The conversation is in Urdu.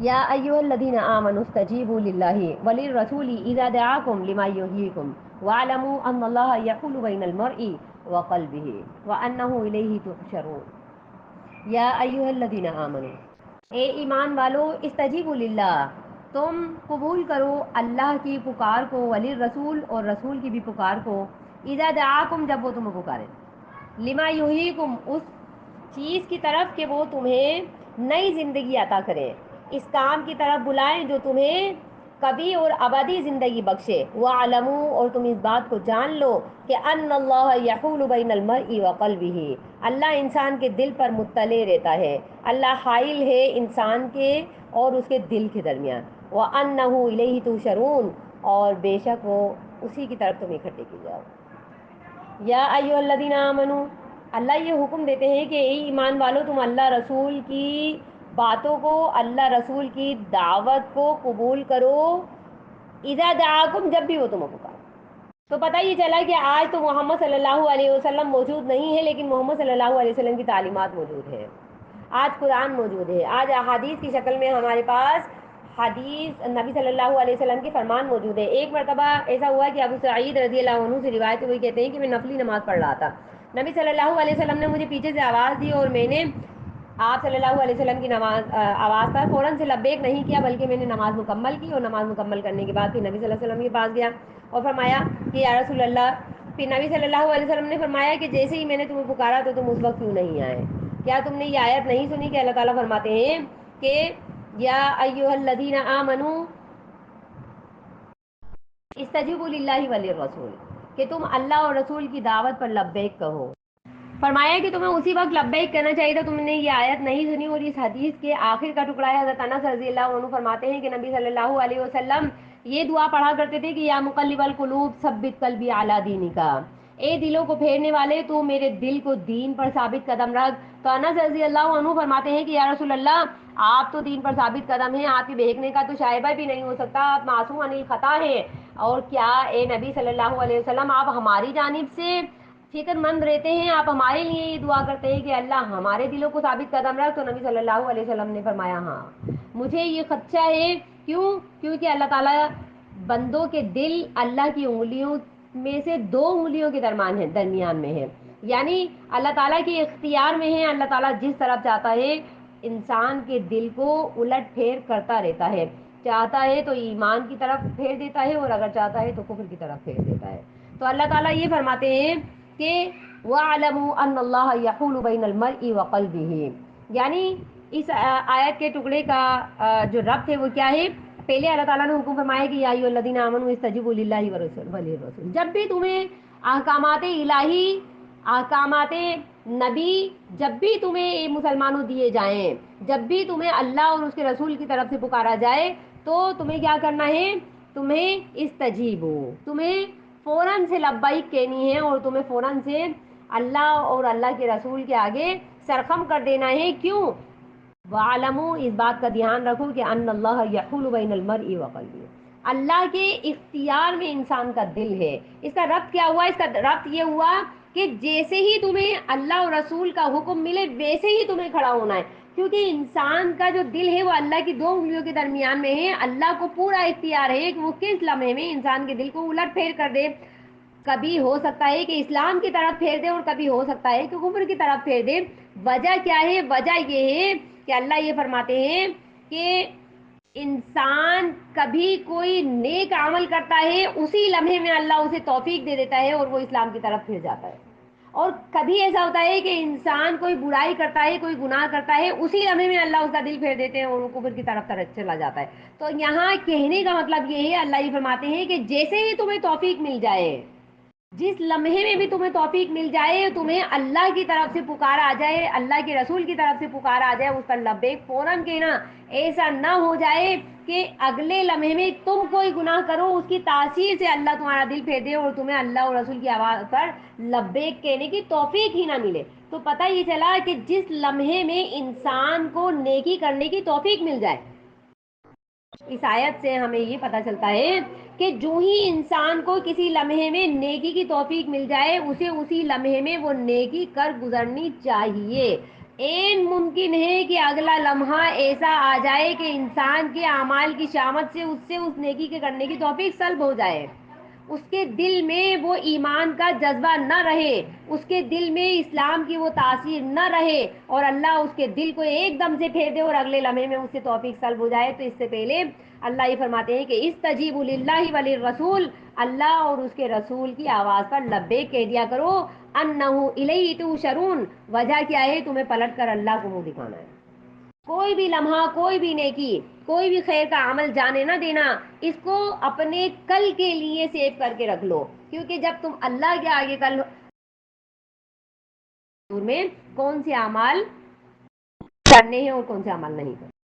یا ایھا الذین آمنوا استجیبوا للہ وللرسول اذا دعاکم لما یحییکم واعلموا ان اللہ یحول بین المرء وقلبہ وانہ الیہ تحشرون۔ یا ایھا الذین آمنوا، اے ایمان والو، استجیبوا للہ، تم قبول کرو اللہ کی پکار کو، وللرسول، اور رسول کی بھی پکار کو، اذا دعاکم، جب وہ تمہیں پکارے، لما یحییکم، اس چیز کی طرف کہ وہ تمہیں نئی زندگی عطا کرے، اس کام کی طرف بلائیں جو تمہیں کبھی اور ابدی زندگی بخشے۔ وَاعْلَمُوا، اور تم اس بات کو جان لو کہ ان اللہ یحول بین المرء وقلبہ، اللہ انسان کے دل پر مطلع رہتا ہے، اللہ حائل ہے انسان کے اور اس کے دل کے درمیان۔ وَأَنَّهُ إِلَيْهِ تُحْشَرُونَ، اور بے شک وہ اسی کی طرف تم اکٹھے کی جاؤ۔ یا ایھا الذین آمنوا، اللہ یہ حکم دیتے ہیں کہ اے ایمان والو، تم اللہ رسول کی باتوں کو، اللہ رسول کی دعوت کو قبول کرو، اذا دعاکم، جب بھی وہ تمہیں پکارے۔ تو پتہ یہ چلا کہ آج تو محمد صلی اللہ علیہ وسلم موجود نہیں ہے، لیکن محمد صلی اللہ علیہ وسلم کی تعلیمات موجود ہیں، آج قرآن موجود ہے، آج احادیث کی شکل میں ہمارے پاس حدیث نبی صلی اللہ علیہ وسلم کے فرمان موجود ہے۔ ایک مرتبہ ایسا ہوا کہ ابو سعید رضی اللہ عنہ سے روایت ہوئی، کہتے ہیں کہ میں نفلی نماز پڑھ رہا تھا، نبی صلی اللہ علیہ وسلم نے مجھے پیچھے سے آواز دی، اور میں نے آپ صلی اللہ علیہ وسلم کی آواز پر فوراً سے لبیک نہیں کیا، بلکہ میں نے نماز مکمل کی، اور نماز مکمل کرنے کے بعد پھر نبی صلی اللہ علیہ وسلم کے پاس گیا اور فرمایا کہ یا رسول اللہ، پھر نبی صلی اللہ علیہ وسلم نے فرمایا کہ جیسے ہی میں نے تمہیں پکارا تو تم اس وقت کیوں نہیں آئے؟ کیا تم نے یہ آیت نہیں سنی کہ اللہ تعالیٰ فرماتے ہیں کہ یا ایھا الذین آمنوا استجیبوا للہ وللرسول، کہ تم اللہ اور رسول کی دعوت پر لبیک کہو۔ فرمایا کہ تمہیں اسی وقت لبیک کہنا چاہیے تھا، تم نے یہ آیت نہیں سنی۔ اور اس حدیث کے آخر کا ٹکڑا ہے، حضرت انس رضی اللہ عنہ فرماتے ہیں کہ نبی صلی اللہ علیہ وسلم یہ دعا پڑھا کرتے تھے کہ یا مقلب القلوب ثبت قلبی علی دینک، اے دلوں کو پھیرنے والے، تو میرے دل کو دین پر ثابت قدم رکھ۔ تو انس رضی اللہ عنہ فرماتے ہیں کہ یا رسول اللہ، آپ تو دین پر ثابت قدم ہیں، آپ کی بہکنے کا تو شائبہ بھی نہیں ہو سکتا، آپ معصوم عن الخطا ہیں، اور کیا اے نبی صلی اللہ علیہ وسلم آپ ہماری جانب سے فکر مند رہتے ہیں، آپ ہمارے لیے یہ دعا کرتے ہیں کہ اللہ ہمارے دلوں کو ثابت قدم رکھ؟ تو نبی صلی اللہ علیہ وسلم نے فرمایا ہاں، مجھے یہ خدشہ ہے۔ کیوں؟ کیونکہ اللہ تعالیٰ بندوں کے دل اللہ کی انگلیوں میں سے دو انگلیوں کے درمیان میں ہے، یعنی اللہ تعالیٰ کے اختیار میں ہے، اللہ تعالیٰ جس طرف چاہتا ہے انسان کے دل کو الٹ پھیر کرتا رہتا ہے، چاہتا ہے تو ایمان کی طرف پھیر دیتا ہے، اور اگر چاہتا ہے تو کفر کی طرف پھیر دیتا ہے۔ تو اللہ تعالیٰ یہ فرماتے ہیں کہ وَاعْلَمُوا أَنَّ اللَّهَ يَحُولُ بَيْنَ الْمَرْءِ وَقَلْبِهِ، یعنی اس آیت کے ٹکڑے کا جو ربط ہے وہ کیا ہے؟ پہلے اللہ تعالیٰ نے حکم فرمایا کہ یا ایھا الذین آمنوا استجیبوا للہ وللرسول، جب بھی تمہیں احکامات الہی، احکامات نبی، جب بھی تمہیں مسلمانوں دیے جائیں، جب بھی تمہیں اللہ اور اس کے رسول کی طرف سے پکارا جائے، تو تمہیں کیا کرنا ہے؟ تمہیں استجیبو، تمہیں فوراً سے لبیک کہنی ہے، اور تمہیں فوراً سے اللہ اور اللہ کے رسول کے آگے سرخم کر دینا ہے۔ کیوں؟ وَاعْلَمُوا، اس بات کا دھیان رکھو کہ ان اللہ یحول بین المرء وقلبہ، اللہ کے اختیار میں انسان کا دل ہے۔ اس کا ربط کیا ہوا؟ اس کا ربط یہ ہوا کہ جیسے ہی تمہیں اللہ اور رسول کا حکم ملے ویسے ہی تمہیں کھڑا ہونا ہے، کیونکہ انسان کا جو دل ہے وہ اللہ کی دو انگلیوں کے درمیان میں ہے، اللہ کو پورا اختیار ہے کہ وہ کس لمحے میں انسان کے دل کو الٹ پھیر کر دے۔ کبھی ہو سکتا ہے کہ اسلام کی طرف پھیر دے، اور کبھی ہو سکتا ہے کہ کفر کی طرف پھیر دے۔ وجہ کیا ہے؟ وجہ یہ ہے کہ اللہ یہ فرماتے ہیں کہ انسان کبھی کوئی نیک عمل کرتا ہے، اسی لمحے میں اللہ اسے توفیق دے دیتا ہے اور وہ اسلام کی طرف پھر جاتا ہے، اور کبھی ایسا ہوتا ہے کہ انسان کوئی برائی کرتا ہے، کوئی گناہ کرتا ہے، اسی لمحے میں اللہ اس کا دل پھیر دیتے ہیں اور وہ کفر کی طرف چلا جاتا ہے۔ تو یہاں کہنے کا مطلب یہ ہے، اللہ یہ فرماتے ہیں کہ جیسے ہی تمہیں توفیق مل جائے، جس لمحے میں بھی تمہیں توفیق مل جائے، تمہیں اللہ کی طرف سے پکار آ جائے، اللہ کے رسول کی طرف سے پکار آ جائے، اس پر لبیک فوراً کہنا۔ ایسا نہ ہو جائے کہ اگلے لمحے میں تم کوئی گناہ کرو، اس کی تاثیر سے اللہ تمہارا دل پھیر دے اور تمہیں اللہ اور رسول کی آواز پر لبیک کہنے کی توفیق ہی نہ ملے۔ تو پتہ یہ چلا کہ جس لمحے میں انسان کو نیکی کرنے کی توفیق مل جائے، اس آیت سے ہمیں یہ پتہ چلتا ہے کہ جو ہی انسان کو کسی لمحے میں نیکی کی توفیق مل جائے، اسے اسی لمحے میں وہ نیکی کر گزرنی چاہیے، این ممکن ہے کہ اگلا لمحہ ایسا آ جائے کہ انسان کے اعمال کی شامت سے اس نیکی کے کرنے کی توفیق سلب ہو جائے، اس کے دل میں وہ ایمان کا جذبہ نہ رہے، اس کے دل میں اسلام کی وہ تاثیر نہ رہے، اور اللہ اس کے دل کو ایک دم سے پھیر دے اور اگلے لمحے میں اس سے توفیق سلب ہو جائے۔ تو اس سے پہلے اللہ یہ فرماتے ہیں کہ استجیبوا للہ وللرسول، اللہ اور اس کے رسول کی آواز پر لبیک کہہ دیا کرو، انہ الیہ تحشرون، وجہ کیا ہے؟ تمہیں پلٹ کر اللہ کو منہ دکھانا ہے۔ کوئی بھی لمحہ، کوئی بھی نیکی، کوئی بھی خیر کا عمل جانے نہ دینا، اس کو اپنے کل کے لیے سیو کر کے رکھ لو، کیونکہ جب تم اللہ کے آگے کل میں کون سے اعمال کرنے ہیں اور کون سے عمل نہیں کرنے۔